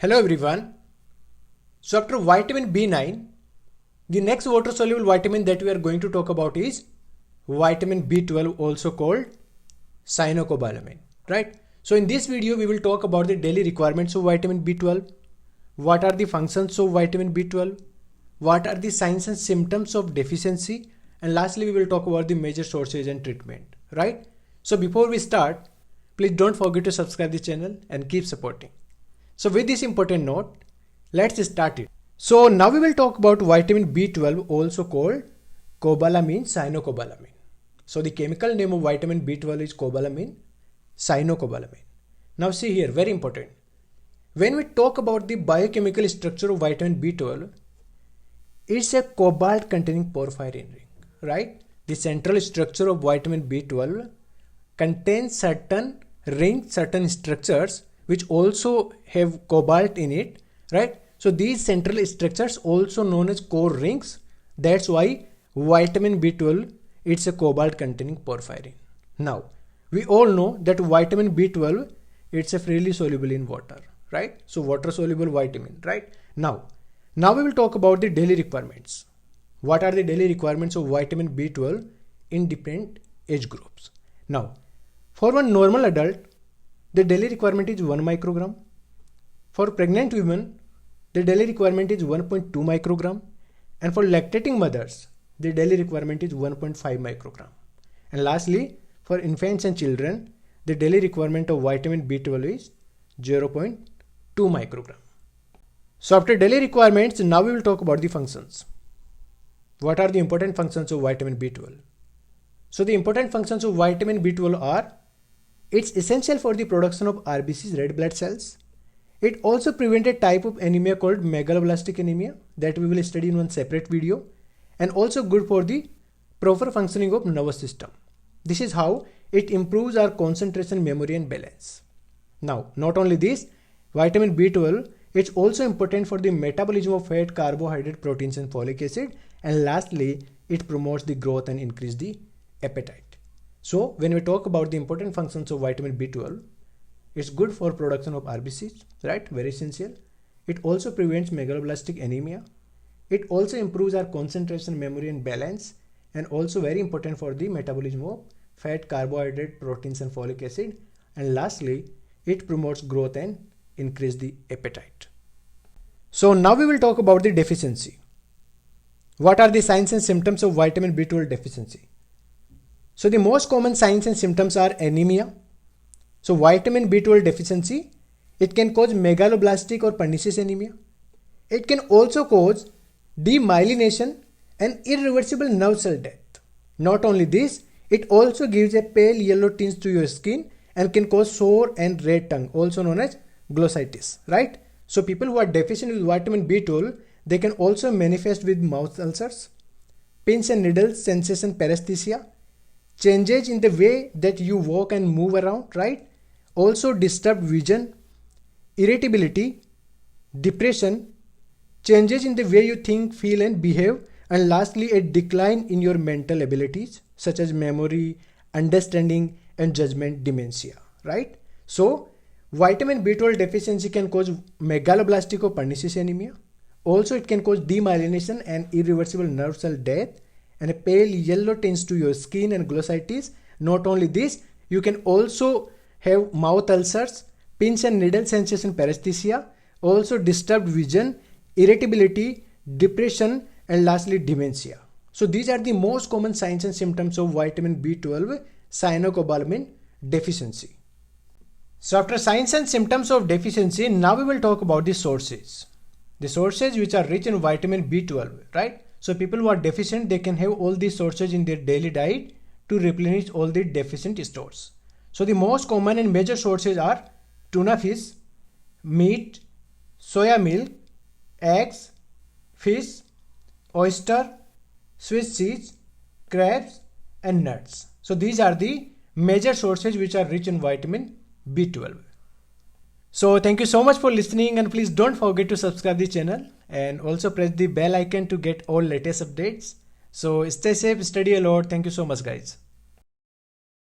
Hello everyone. So after vitamin B9, the next water soluble vitamin that we are going to talk about is vitamin B12, also called cyanocobalamin, right? So in this video we will talk about the daily requirements of vitamin B12, what are the functions of vitamin B12, what are the signs and symptoms of deficiency, and lastly we will talk about the major sources and treatment, right? So before we start, please don't forget to subscribe the channel and keep supporting. So with this important note, let's start it. So now we will talk about vitamin B12, also called cobalamin, cyanocobalamin. So the chemical name of vitamin B12 is cobalamin, cyanocobalamin. Now see here, very important. When we talk about the biochemical structure of vitamin B12, it's a cobalt containing porphyrin ring, right? The central structure of vitamin B12 contains certain rings, certain structures which also have cobalt in it, right? So these central structures also known as core rings. That's why vitamin B12, it's a cobalt containing porphyrin. Now, we all know that vitamin B12, it's a freely soluble in water, right? So water soluble vitamin, right? Now we will talk about the daily requirements. What are the daily requirements of vitamin B12 in different age groups? Now, for one normal adult, the daily requirement is 1 microgram. For pregnant women, the daily requirement is 1.2 microgram. And for lactating mothers, the daily requirement is 1.5 microgram. And lastly, for infants and children, the daily requirement of vitamin B12 is 0.2 microgram. So after daily requirements, now we will talk about the functions. What are the important functions of vitamin B12? So the important functions of vitamin B12 are: it's essential for the production of RBCs, red blood cells. It also prevents a type of anemia called megaloblastic anemia that we will study in one separate video, and also good for the proper functioning of nervous system. This is how it improves our concentration, memory and balance. Now, not only this, vitamin B12 is also important for the metabolism of fat, carbohydrate, proteins and folic acid, and lastly, it promotes the growth and increase the appetite. So when we talk about the important functions of vitamin B12, it's good for production of RBCs, right? Very essential. It also prevents megaloblastic anemia. It also improves our concentration, memory and balance, and also very important for the metabolism of fat, carbohydrate, proteins and folic acid. And lastly, it promotes growth and increase the appetite. So now we will talk about the deficiency. What are the signs and symptoms of vitamin B12 deficiency? So the most common signs and symptoms are anemia. So vitamin B12 deficiency, it can cause megaloblastic or pernicious anemia. It can also cause demyelination and irreversible nerve cell death. Not only this, it also gives a pale yellow tinge to your skin and can cause sore and red tongue, also known as glossitis, right? So people who are deficient with vitamin B12, they can also manifest with mouth ulcers, pins and needles sensation, paresthesia, changes in the way that you walk and move around, right? Also disturbed vision, irritability, depression, changes in the way you think, feel and behave, and lastly a decline in your mental abilities such as memory, understanding and judgment, dementia, right? So vitamin B12 deficiency can cause megaloblastic or pernicious anemia. Also it can cause demyelination and irreversible nerve cell death and a pale yellow tinge to your skin and glossitis. Not only this, you can also have mouth ulcers, pins and needle sensation, paresthesia, also disturbed vision, irritability, depression and lastly dementia. So these are the most common signs and symptoms of vitamin B12 cyanocobalamin deficiency. So after signs and symptoms of deficiency, now we will talk about the sources. The sources which are rich in vitamin B12, right? So people who are deficient, they can have all these sources in their daily diet to replenish all the deficient stores. So the most common and major sources are tuna fish, meat, soya milk, eggs, fish, oyster, Swiss cheese, crabs and nuts. So these are the major sources which are rich in vitamin B12. So thank you so much for listening, and please don't forget to subscribe the channel and also press the bell icon to get all latest updates. So stay safe, study a lot. Thank you so much guys.